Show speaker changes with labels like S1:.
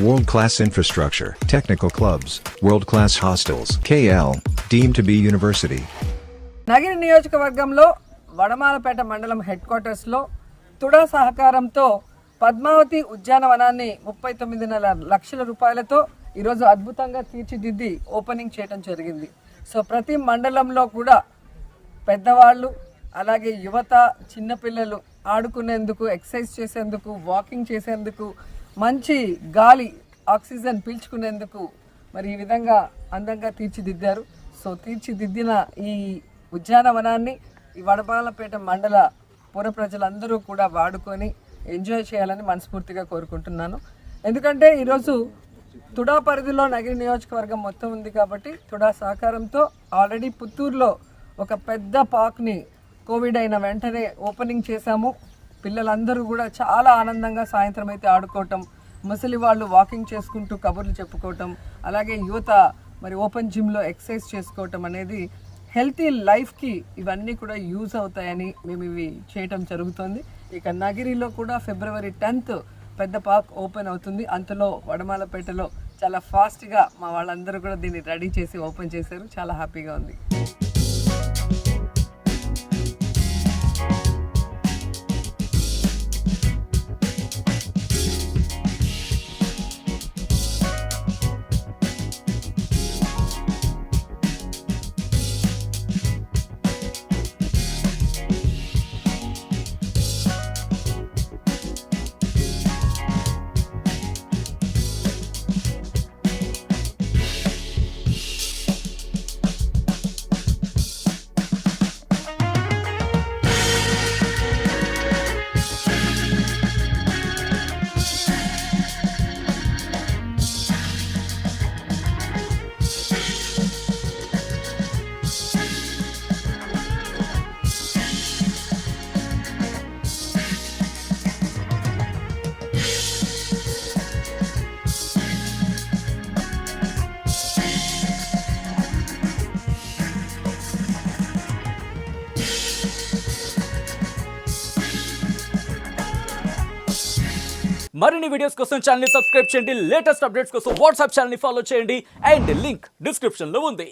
S1: World-class infrastructure, technical clubs, world-class hostels. KL, deemed to be university.
S2: Nagari నియోజకవర్గంలో వడమాలపేట మండలం head క్వార్టర్స్లో తుడా సహకారంతో పద్మావతి ఉద్యానవనాన్ని 39 లక్షల రూపాయలతో ఈరోజు అద్భుతంగా తీర్చిదిద్ది ఓపెనింగ్ చేయడం జరిగింది. సో ప్రతి మండలంలో కూడా పెద్దవాళ్ళు అలాగే యువత చిన్నపిల్లలు ఆడుకునేందుకు, ఎక్సర్సైజ్ చేసేందుకు, వాకింగ్ చేసేందుకు, మంచి గాలి ఆక్సిజన్ పీల్చుకునేందుకు మరి ఈ విధంగా అందంగా తీర్చిదిద్దారు. సో తీర్చిదిద్దిన ఈ ఉద్యానవనాన్ని ఈ వడమాలపేట మండల పుర ప్రజలందరూ కూడా వాడుకొని ఎంజాయ్ చేయాలని మనస్ఫూర్తిగా కోరుకుంటున్నాను. ఎందుకంటే ఈరోజు తుడా పరిధిలో నగిరి నియోజకవర్గం మొత్తం ఉంది కాబట్టి తుడా సహకారంతో ఆల్రెడీ పుత్తూరులో ఒక పెద్ద పార్క్ని కోవిడ్ అయిన వెంటనే ఓపెనింగ్ చేశాము. పిల్లలందరూ కూడా చాలా ఆనందంగా సాయంత్రం అయితే ఆడుకోవటం, ముసలి వాళ్ళు వాకింగ్ చేసుకుంటూ కబుర్లు చెప్పుకోవటం, అలాగే యువత మరి ఓపెన్ జిమ్లో ఎక్సర్సైజ్ చేసుకోవటం అనేది హెల్తీ లైఫ్కి ఇవన్నీ కూడా యూజ్ అవుతాయని మేము ఇవి చేయటం జరుగుతుంది. ఇక నగిరిలో కూడా February 10th పెద్ద పార్క్ ఓపెన్ అవుతుంది. అంతలో వడమాలపేటలో చాలా ఫాస్ట్గా మా వాళ్ళందరూ కూడా దీన్ని రెడీ చేసి ఓపెన్ చేశారు. చాలా హ్యాపీగా ఉంది.
S3: మరిన్ని వీడియోస్ కోసం ఛానల్ ని సబ్స్క్రైబ్ చేయండి. లేటెస్ట్ అప్డేట్స్ కోసం వాట్సాప్ ఛానల్ ని ఫాలో చేయండి. అండ్ లింక్ డిస్క్రిప్షన్ లో ఉంది.